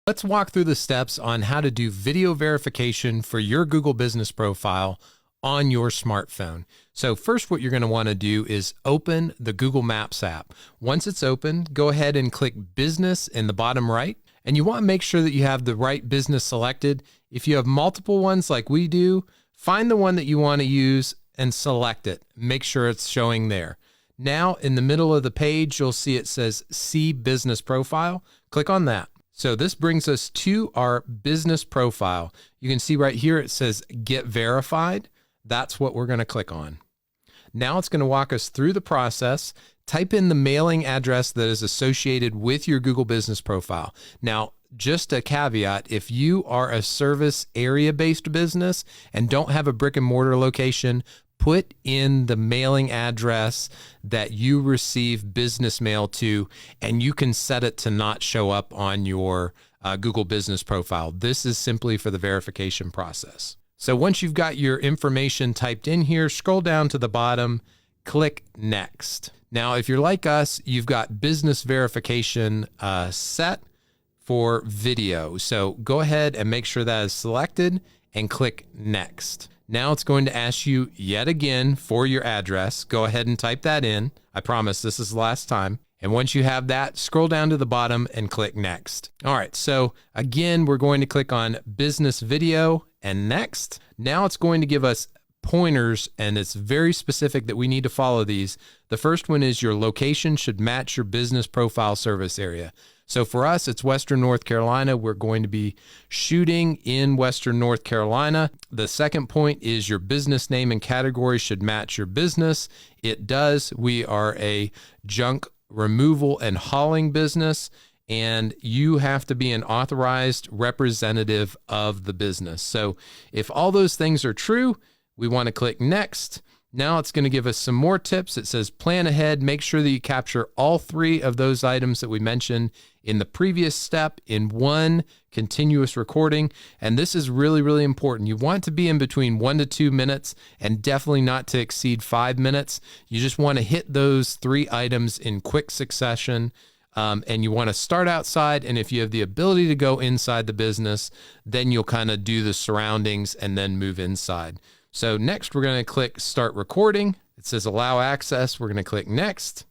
Let's walk through the steps on how to do video verification for your Google Business Profile on your smartphone. So first, what you're going to want to do is open the Google Maps app. Once it's open, go ahead and click Business in the bottom right. And you want to make sure that you have the right business selected. If you have multiple ones like we do, find the one that you want to use and select it. Make sure it's showing there. Now, in the middle of the page, you'll see it says See Business Profile. Click on that. So this brings us to our business profile. You can see right here it says Get Verified. That's what we're going to click on. Now it's going to walk us through the process. Type in the mailing address that is associated with your Google Business Profile. Now, just a caveat, if you are a service area-based business and don't have a brick and mortar location, put in the mailing address that you receive business mail to, and you can set it to not show up on your Google Business Profile. This is simply for the verification process. So once you've got your information typed in here, scroll down to the bottom, click Next. Now, if you're like us, you've got business verification set for video. So go ahead and make sure that is selected and click Next. Now it's going to ask you yet again for your address. Go ahead and type that in. I promise this is the last time. And once you have that, scroll down to the bottom and click Next. All right, so again, we're going to click on Business Video and Next. Now it's going to give us pointers, and it's very specific that we need to follow these. The first one is your location should match your business profile service area. So for us, it's Western North Carolina. We're going to be shooting in Western North Carolina. The second point is your business name and category should match your business. It does. We are a junk removal and hauling business, and you have to be an authorized representative of the business. So if all those things are true, we want to click Next. Now it's going to give us some more tips. It says plan ahead. Make sure that you capture all three of those items that we mentioned in the previous step in one continuous recording. And this is really, really important. You want to be in between 1 to 2 minutes and definitely not to exceed 5 minutes. You just want to hit those three items in quick succession. And you want to start outside. And if you have the ability to go inside the business, then you'll kind of do the surroundings and then move inside. So next, we're going to click Start Recording. It says Allow Access. We're going to click Next.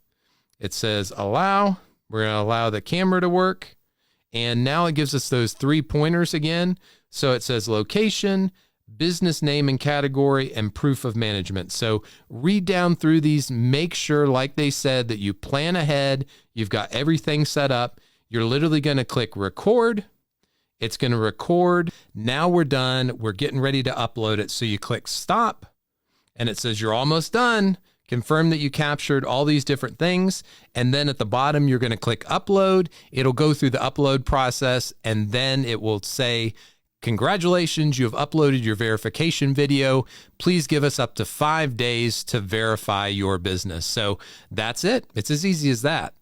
It says Allow. We're going to allow the camera to work. And now it gives us those 3 pointers again. So it says Location, Business Name and Category, and Proof of Management. So read down through these. Make sure, like they said, that you plan ahead. You've got everything set up. You're literally going to click Record. It's going to record. Now we're done. We're getting ready to upload it. So you click Stop, and it says you're almost done. Confirm that you captured all these different things. And then at the bottom, you're going to click Upload. It'll go through the upload process, and then it will say, congratulations, you have uploaded your verification video. Please give us up to 5 days to verify your business. So that's it. It's as easy as that.